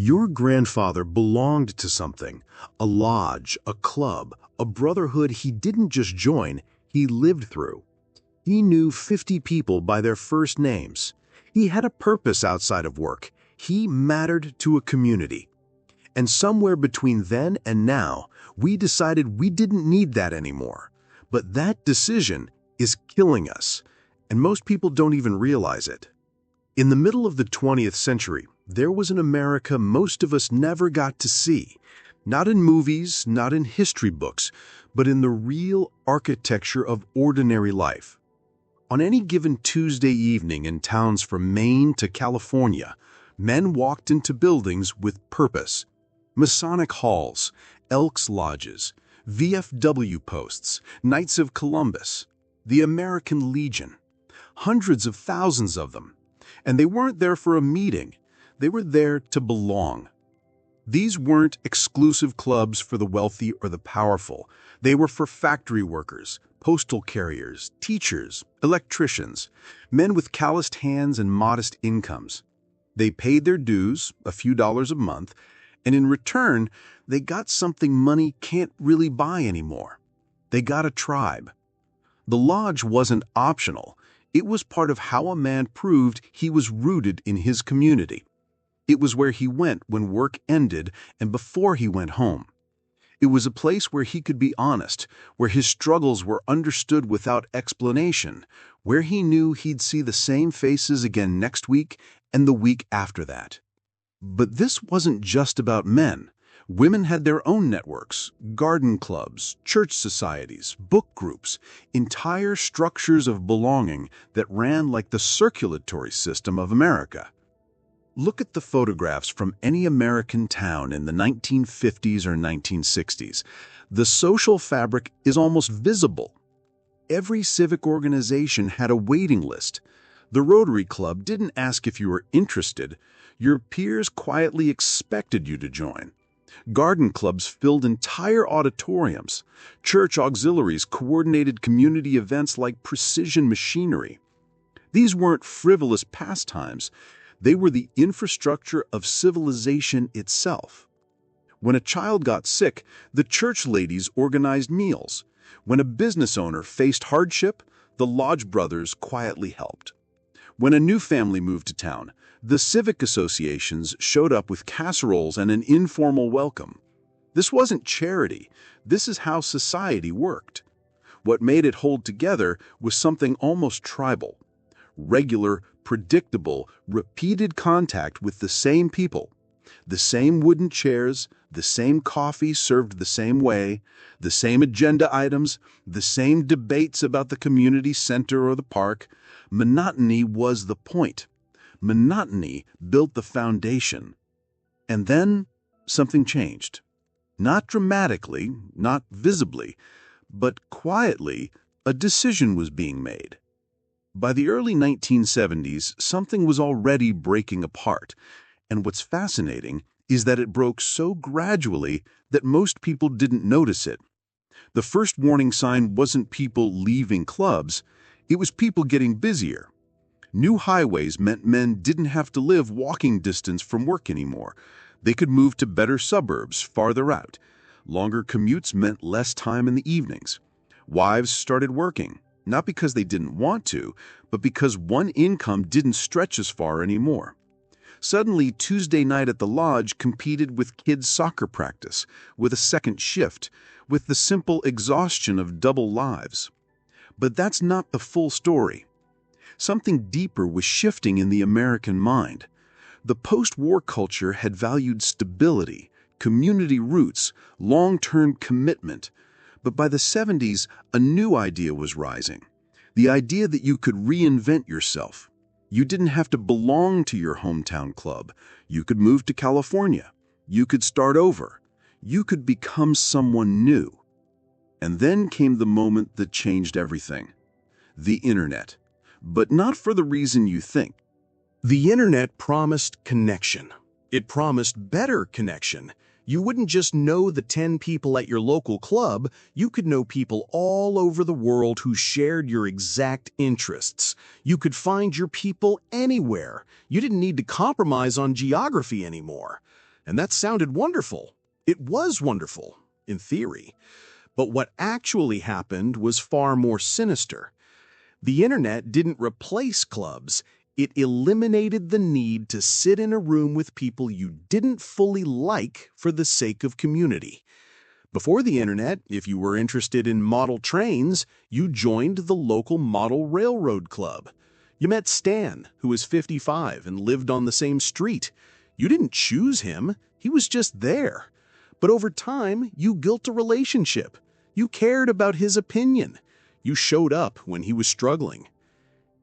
Your grandfather belonged to something, a lodge, a club, a brotherhood he didn't just join, he lived through. He knew 50 people by their first names. He had a purpose outside of work. He mattered to a community. And somewhere between then and now, we decided we didn't need that anymore. But that decision is killing us, and most people don't even realize it. In the middle of the 20th century, there was an America most of us never got to see. Not in movies, not in history books, but in the real architecture of ordinary life. On any given Tuesday evening in towns from Maine to California, men walked into buildings with purpose. Masonic halls, Elks lodges, VFW posts, Knights of Columbus, the American Legion. Hundreds of thousands of them. And they weren't there for a meeting. They were there to belong. These weren't exclusive clubs for the wealthy or the powerful. They were for factory workers, postal carriers, teachers, electricians, men with calloused hands and modest incomes. They paid their dues, a few dollars a month, and in return, they got something money can't really buy anymore. They got a tribe. The lodge wasn't optional. It was part of how a man proved he was rooted in his community. It was where he went when work ended and before he went home. It was a place where he could be honest, where his struggles were understood without explanation, where he knew he'd see the same faces again next week and the week after that. But this wasn't just about men. Women had their own networks, garden clubs, church societies, book groups, entire structures of belonging that ran like the circulatory system of America. Look at the photographs from any American town in the 1950s or 1960s. The social fabric is almost visible. Every civic organization had a waiting list. The Rotary Club didn't ask if you were interested. Your peers quietly expected you to join. Garden clubs filled entire auditoriums. Church auxiliaries coordinated community events like precision machinery. These weren't frivolous pastimes. They were the infrastructure of civilization itself. When a child got sick, the church ladies organized meals. When a business owner faced hardship, the Lodge Brothers quietly helped. When a new family moved to town, the civic associations showed up with casseroles and an informal welcome. This wasn't charity. This is how society worked. What made it hold together was something almost tribal. Regular, predictable, repeated contact with the same people. The same wooden chairs, the same coffee served the same way, the same agenda items, the same debates about the community center or the park. Monotony was the point. Monotony built the foundation. And then something changed. Not dramatically, not visibly, but quietly, a decision was being made. By the early 1970s, something was already breaking apart, and what's fascinating is that it broke so gradually that most people didn't notice it. The first warning sign wasn't people leaving clubs, it was people getting busier. New highways meant men didn't have to live walking distance from work anymore. They could move to better suburbs farther out. Longer commutes meant less time in the evenings. Wives started working, not because they didn't want to, but because one income didn't stretch as far anymore. Suddenly, Tuesday night at the lodge competed with kids' soccer practice, with a second shift, with the simple exhaustion of double lives. But that's not the full story. Something deeper was shifting in the American mind. The post-war culture had valued stability, community roots, long-term commitment. But by the 70s, a new idea was rising. The idea that you could reinvent yourself. You didn't have to belong to your hometown club. You could move to California. You could start over. You could become someone new. And then came the moment that changed everything. The internet. But not for the reason you think. The internet promised connection. It promised better connection. You wouldn't just know the 10 people at your local club, you could know people all over the world who shared your exact interests. You could find your people anywhere. You didn't need to compromise on geography anymore. And that sounded wonderful. It was wonderful, in theory. But what actually happened was far more sinister. The internet didn't replace clubs. It eliminated the need to sit in a room with people you didn't fully like for the sake of community. Before the internet, if you were interested in model trains, you joined the local model railroad club. You met Stan, who was 55 and lived on the same street. You didn't choose him. He was just there. But over time, you built a relationship. You cared about his opinion. You showed up when he was struggling.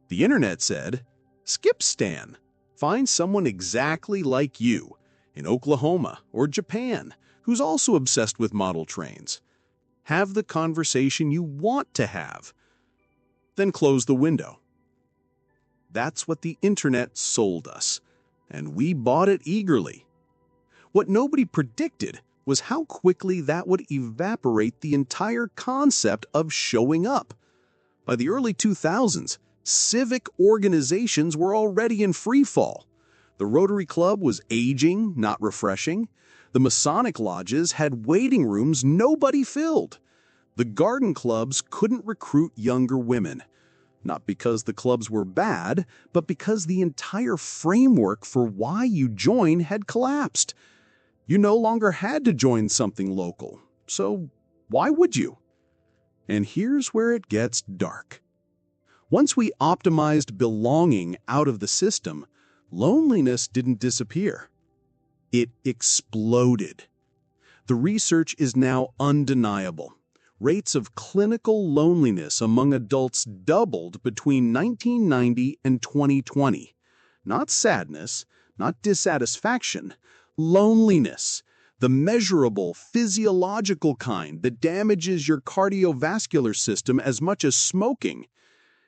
The internet said, skip Stan. Find someone exactly like you in Oklahoma or Japan who's also obsessed with model trains. Have the conversation you want to have. Then close the window. That's what the internet sold us, and we bought it eagerly. What nobody predicted was how quickly that would evaporate the entire concept of showing up. By the early 2000s, civic organizations were already in free fall. The Rotary Club was aging, not refreshing. The Masonic lodges had waiting rooms nobody filled. The garden clubs couldn't recruit younger women. Not because the clubs were bad, but because the entire framework for why you join had collapsed. You no longer had to join something local, so why would you? And here's where it gets dark. Once we optimized belonging out of the system, loneliness didn't disappear. It exploded. The research is now undeniable. Rates of clinical loneliness among adults doubled between 1990 and 2020. Not sadness, not dissatisfaction, loneliness, the measurable physiological kind that damages your cardiovascular system as much as smoking.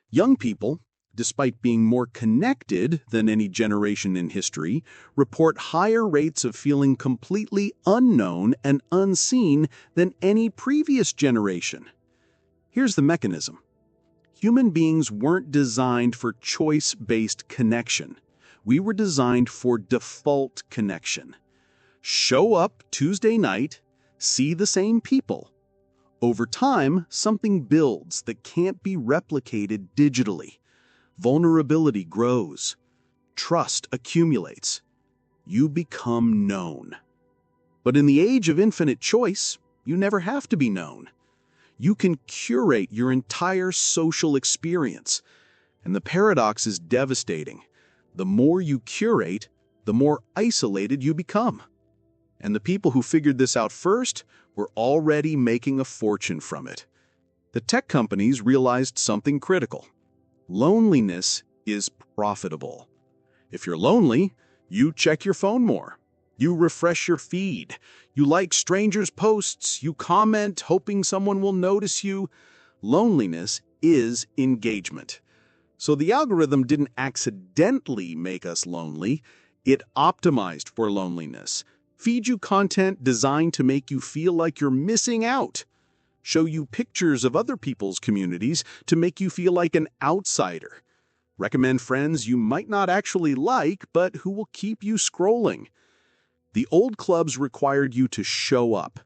Young people, despite being more connected than any generation in history, report higher rates of feeling completely unknown and unseen than any previous generation. Here's the mechanism. Human beings weren't designed for choice-based connection. We were designed for default connection. Show up Tuesday night, see the same people. Over time, something builds that can't be replicated digitally. Vulnerability grows. Trust accumulates. You become known. But in the age of infinite choice, you never have to be known. You can curate your entire social experience. And the paradox is devastating. The more you curate, the more isolated you become. And the people who figured this out first were already making a fortune from it. The tech companies realized something critical. Loneliness is profitable. If you're lonely, you check your phone more. You refresh your feed. You like strangers' posts. You comment, hoping someone will notice you. Loneliness is engagement. So the algorithm didn't accidentally make us lonely. It optimized for loneliness. Feed you content designed to make you feel like you're missing out. Show you pictures of other people's communities to make you feel like an outsider. Recommend friends you might not actually like, but who will keep you scrolling. The old clubs required you to show up.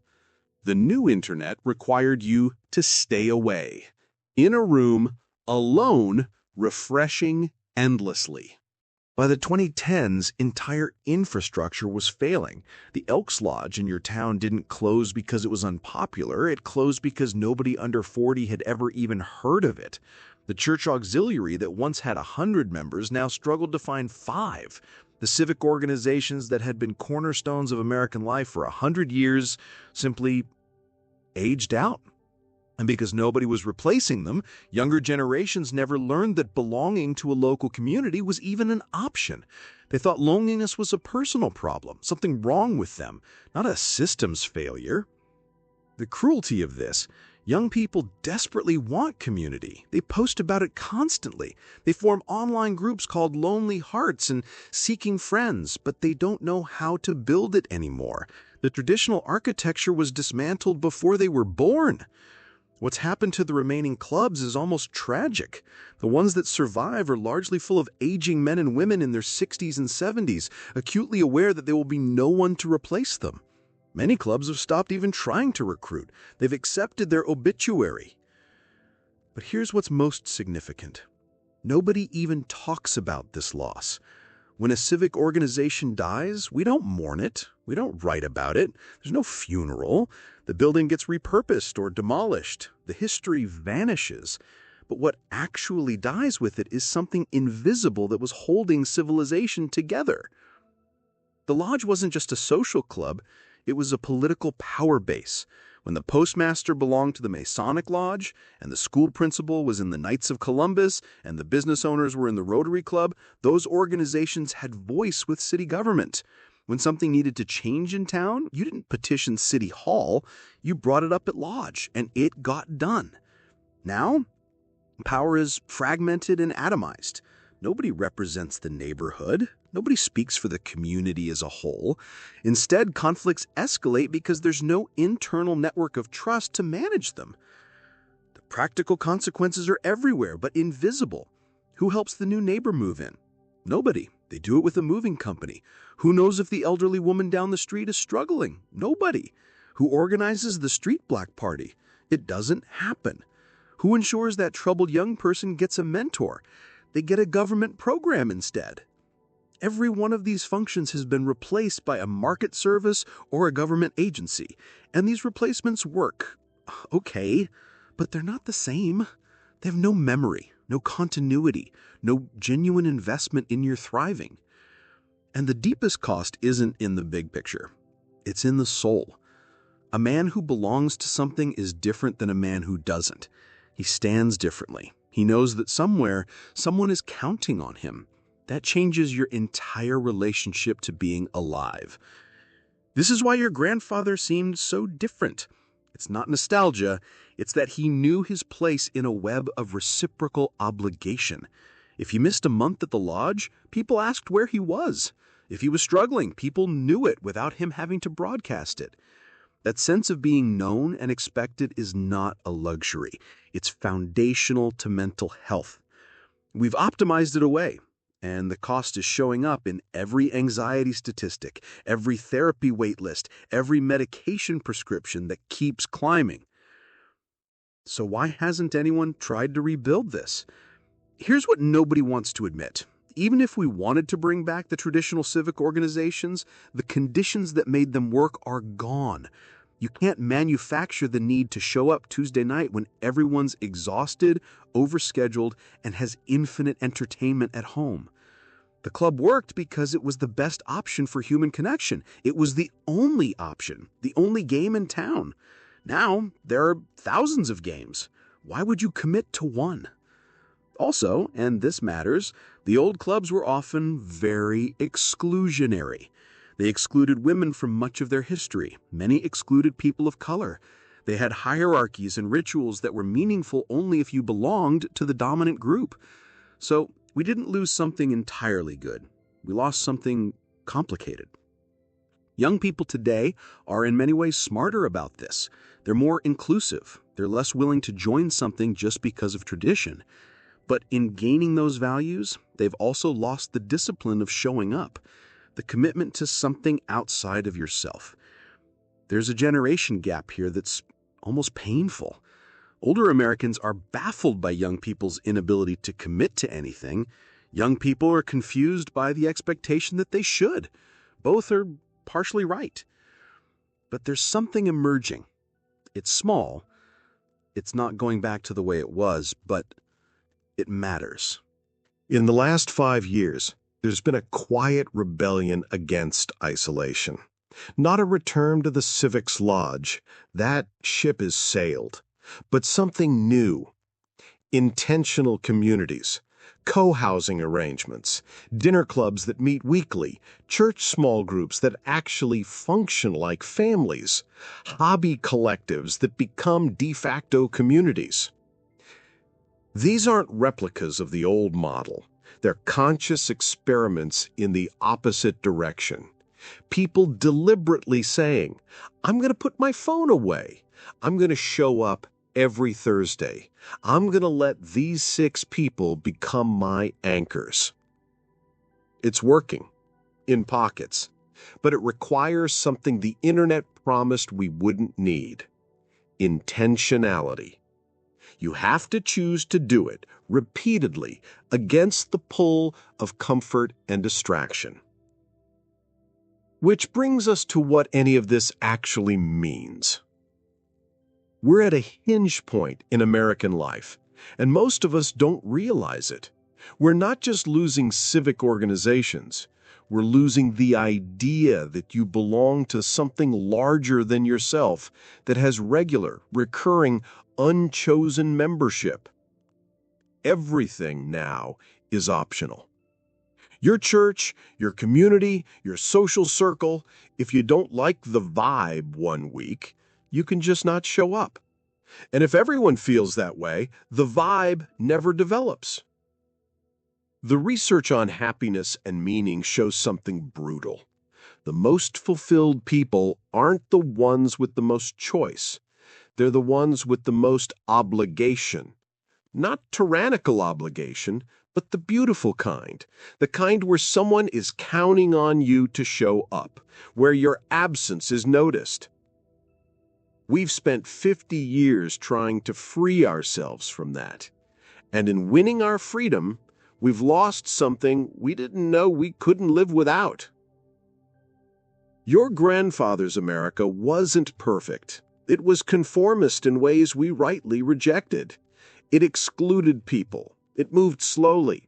The new internet required you to stay away. In a room, alone, refreshing endlessly. By the 2010s, entire infrastructure was failing. The Elks Lodge in your town didn't close because it was unpopular. It closed because nobody under 40 had ever even heard of it. The church auxiliary that once had 100 members now struggled to find 5. The civic organizations that had been cornerstones of American life for 100 years simply aged out. And because nobody was replacing them, younger generations never learned that belonging to a local community was even an option. They thought loneliness was a personal problem, something wrong with them, not a systems failure. The cruelty of this: young people desperately want community. They post about it constantly. They form online groups called Lonely Hearts and Seeking Friends, but they don't know how to build it anymore. The traditional architecture was dismantled before they were born. What's happened to the remaining clubs is almost tragic. The ones that survive are largely full of aging men and women in their 60s and 70s, acutely aware that there will be no one to replace them. Many clubs have stopped even trying to recruit. They've accepted their obituary. But here's what's most significant. Nobody even talks about this loss. When a civic organization dies, we don't mourn it. We don't write about it. There's no funeral. The building gets repurposed or demolished. The history vanishes. But what actually dies with it is something invisible that was holding civilization together. The lodge wasn't just a social club. It was a political power base. When the postmaster belonged to the Masonic Lodge, and the school principal was in the Knights of Columbus, and the business owners were in the Rotary Club, those organizations had voice with city government. When something needed to change in town, you didn't petition City Hall, you brought it up at Lodge, and it got done. Now, power is fragmented and atomized. Nobody represents the neighborhood. Nobody speaks for the community as a whole. Instead, conflicts escalate because there's no internal network of trust to manage them. The practical consequences are everywhere, but invisible. Who helps the new neighbor move in? Nobody. They do it with a moving company. Who knows if the elderly woman down the street is struggling? Nobody. Who organizes the street block party? It doesn't happen. Who ensures that troubled young person gets a mentor? They get a government program instead. Every one of these functions has been replaced by a market service or a government agency, and these replacements work. Okay, but they're not the same. They have no memory, no continuity, no genuine investment in your thriving. And the deepest cost isn't in the big picture. It's in the soul. A man who belongs to something is different than a man who doesn't. He stands differently. He knows that somewhere, someone is counting on him. That changes your entire relationship to being alive. This is why your grandfather seemed so different. It's not nostalgia, it's that he knew his place in a web of reciprocal obligation. If he missed a month at the lodge, people asked where he was. If he was struggling, people knew it without him having to broadcast it. That sense of being known and expected is not a luxury. It's foundational to mental health. We've optimized it away. And the cost is showing up in every anxiety statistic, every therapy wait list, every medication prescription that keeps climbing. So why hasn't anyone tried to rebuild this? Here's what nobody wants to admit. Even if we wanted to bring back the traditional civic organizations, the conditions that made them work are gone. You can't manufacture the need to show up Tuesday night when everyone's exhausted, overscheduled, and has infinite entertainment at home. The club worked because it was the best option for human connection. It was the only option, the only game in town. Now, there are thousands of games. Why would you commit to one? Also, and this matters, the old clubs were often very exclusionary. They excluded women from much of their history. Many excluded people of color. They had hierarchies and rituals that were meaningful only if you belonged to the dominant group. So, we didn't lose something entirely good. We lost something complicated. Young people today are in many ways smarter about this. They're more inclusive. They're less willing to join something just because of tradition. But in gaining those values, they've also lost the discipline of showing up, the commitment to something outside of yourself. There's a generation gap here that's almost painful. Older Americans are baffled by young people's inability to commit to anything. Young people are confused by the expectation that they should. Both are partially right. But there's something emerging. It's small. It's not going back to the way it was, but it matters. In the last 5 years, there's been a quiet rebellion against isolation. Not a return to the Civics Lodge. That ship has sailed. But something new. Intentional communities, co-housing arrangements, dinner clubs that meet weekly, church small groups that actually function like families, hobby collectives that become de facto communities. These aren't replicas of the old model. They're conscious experiments in the opposite direction. People deliberately saying, I'm going to put my phone away. I'm going to show up every Thursday. I'm going to let these 6 people become my anchors. It's working, in pockets, but it requires something the internet promised we wouldn't need: intentionality. You have to choose to do it repeatedly against the pull of comfort and distraction. Which brings us to what any of this actually means. We're at a hinge point in American life, and most of us don't realize it. We're not just losing civic organizations. We're losing the idea that you belong to something larger than yourself that has regular, recurring, unchosen membership. Everything now is optional. Your church, your community, your social circle, if you don't like the vibe one week, you can just not show up. And if everyone feels that way, the vibe never develops. The research on happiness and meaning shows something brutal. The most fulfilled people aren't the ones with the most choice. They're the ones with the most obligation. Not tyrannical obligation, but the beautiful kind. The kind where someone is counting on you to show up, where your absence is noticed. We've spent 50 years trying to free ourselves from that. And in winning our freedom, we've lost something we didn't know we couldn't live without. Your grandfather's America wasn't perfect. It was conformist in ways we rightly rejected. It excluded people. It moved slowly.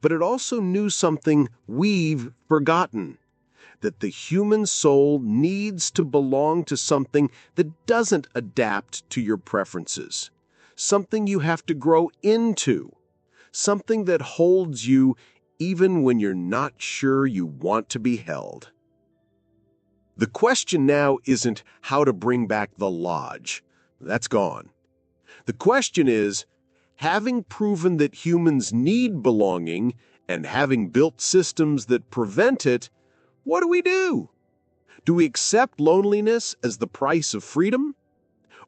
But it also knew something we've forgotten: that the human soul needs to belong to something that doesn't adapt to your preferences, something you have to grow into, something that holds you even when you're not sure you want to be held. The question now isn't how to bring back the lodge. That's gone. The question is, having proven that humans need belonging and having built systems that prevent it, what do we do? Do we accept loneliness as the price of freedom?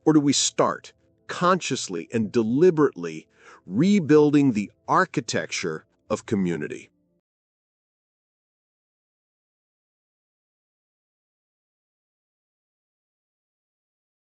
Or do we start, consciously and deliberately, rebuilding the architecture of community?